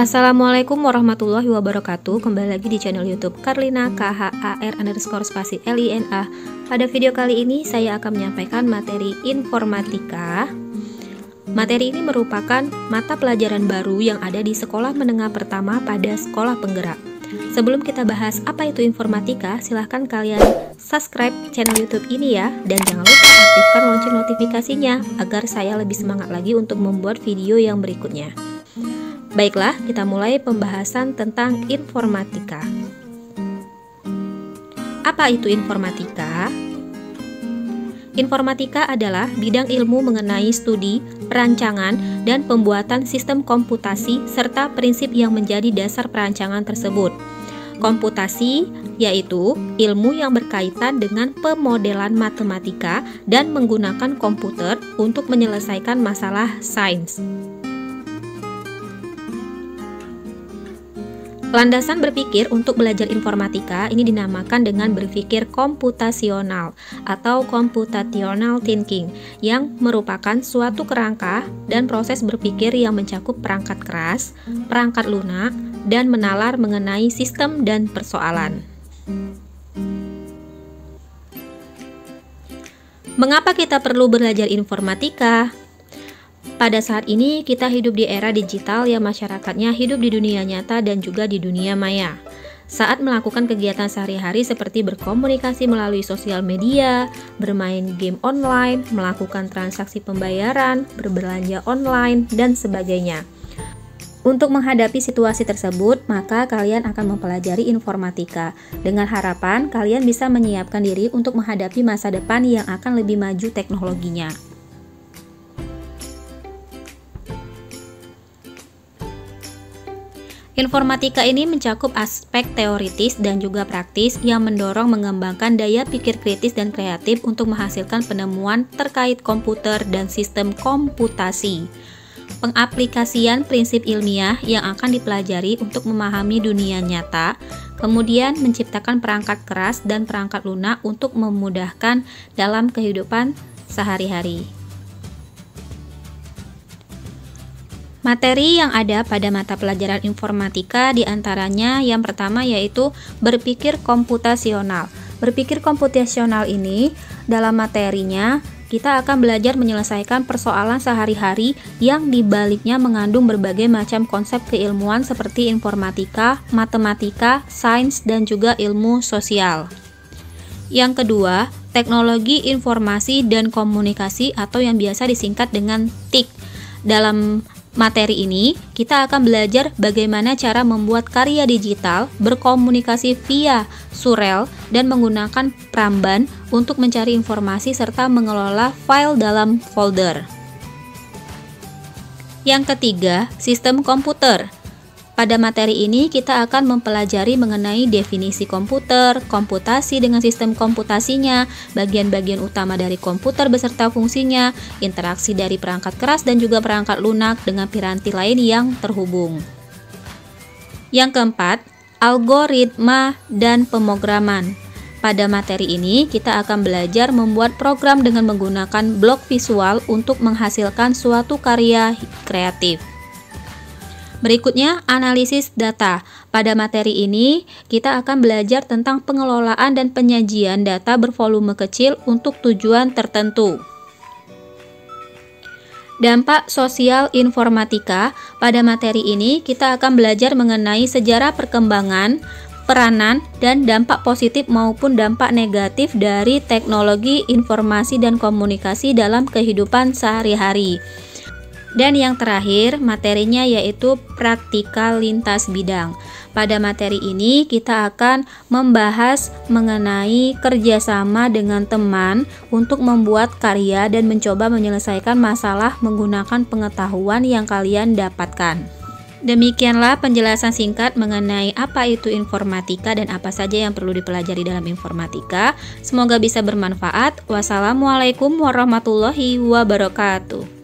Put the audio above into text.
Assalamualaikum warahmatullahi wabarakatuh. Kembali lagi di channel YouTube Karlina KHAR_LINA. Pada video kali ini saya akan menyampaikan materi informatika. Materi ini merupakan mata pelajaran baru yang ada di sekolah menengah pertama pada sekolah penggerak. Sebelum kita bahas apa itu informatika, silahkan kalian subscribe channel YouTube ini ya, dan jangan lupa aktifkan lonceng notifikasinya agar saya lebih semangat lagi untuk membuat video yang berikutnya. Baiklah, kita mulai pembahasan tentang informatika. Apa itu informatika? Informatika adalah bidang ilmu mengenai studi, perancangan, dan pembuatan sistem komputasi serta prinsip yang menjadi dasar perancangan tersebut. Komputasi yaitu ilmu yang berkaitan dengan pemodelan matematika dan menggunakan komputer untuk menyelesaikan masalah sains. Landasan berpikir untuk belajar informatika ini dinamakan dengan berpikir komputasional atau computational thinking, yang merupakan suatu kerangka dan proses berpikir yang mencakup perangkat keras, perangkat lunak, dan menalar mengenai sistem dan persoalan. Mengapa kita perlu belajar informatika? Pada saat ini kita hidup di era digital yang masyarakatnya hidup di dunia nyata dan juga di dunia maya. Saat melakukan kegiatan sehari-hari seperti berkomunikasi melalui sosial media, bermain game online, melakukan transaksi pembayaran, berbelanja online, dan sebagainya. Untuk menghadapi situasi tersebut, maka kalian akan mempelajari informatika dengan harapan kalian bisa menyiapkan diri untuk menghadapi masa depan yang akan lebih maju teknologinya. Informatika ini mencakup aspek teoritis dan juga praktis yang mendorong mengembangkan daya pikir kritis dan kreatif untuk menghasilkan penemuan terkait komputer dan sistem komputasi. Pengaplikasian prinsip ilmiah yang akan dipelajari untuk memahami dunia nyata, kemudian menciptakan perangkat keras dan perangkat lunak untuk memudahkan dalam kehidupan sehari-hari. Materi yang ada pada mata pelajaran informatika diantaranya yang pertama yaitu berpikir komputasional. Berpikir komputasional ini dalam materinya kita akan belajar menyelesaikan persoalan sehari-hari yang dibaliknya mengandung berbagai macam konsep keilmuan seperti informatika, matematika, sains, dan juga ilmu sosial. Yang kedua, teknologi informasi dan komunikasi atau yang biasa disingkat dengan TIK. Dalam materi ini, kita akan belajar bagaimana cara membuat karya digital, berkomunikasi via surel, dan menggunakan Pramban untuk mencari informasi serta mengelola file dalam folder. Yang ketiga, sistem komputer. Pada materi ini, kita akan mempelajari mengenai definisi komputer, komputasi dengan sistem komputasinya, bagian-bagian utama dari komputer beserta fungsinya, interaksi dari perangkat keras dan juga perangkat lunak dengan piranti lain yang terhubung. Yang keempat, algoritma dan pemrograman. Pada materi ini, kita akan belajar membuat program dengan menggunakan blok visual untuk menghasilkan suatu karya kreatif. Berikutnya, analisis data. Pada materi ini, kita akan belajar tentang pengelolaan dan penyajian data bervolume kecil untuk tujuan tertentu. Dampak sosial informatika. Pada materi ini, kita akan belajar mengenai sejarah perkembangan, peranan, dan dampak positif maupun dampak negatif dari teknologi informasi dan komunikasi dalam kehidupan sehari-hari. Dan yang terakhir, materinya yaitu praktikal lintas bidang. Pada materi ini kita akan membahas mengenai kerjasama dengan teman untuk membuat karya dan mencoba menyelesaikan masalah menggunakan pengetahuan yang kalian dapatkan. Demikianlah penjelasan singkat mengenai apa itu informatika dan apa saja yang perlu dipelajari dalam informatika. Semoga bisa bermanfaat. Wassalamualaikum warahmatullahi wabarakatuh.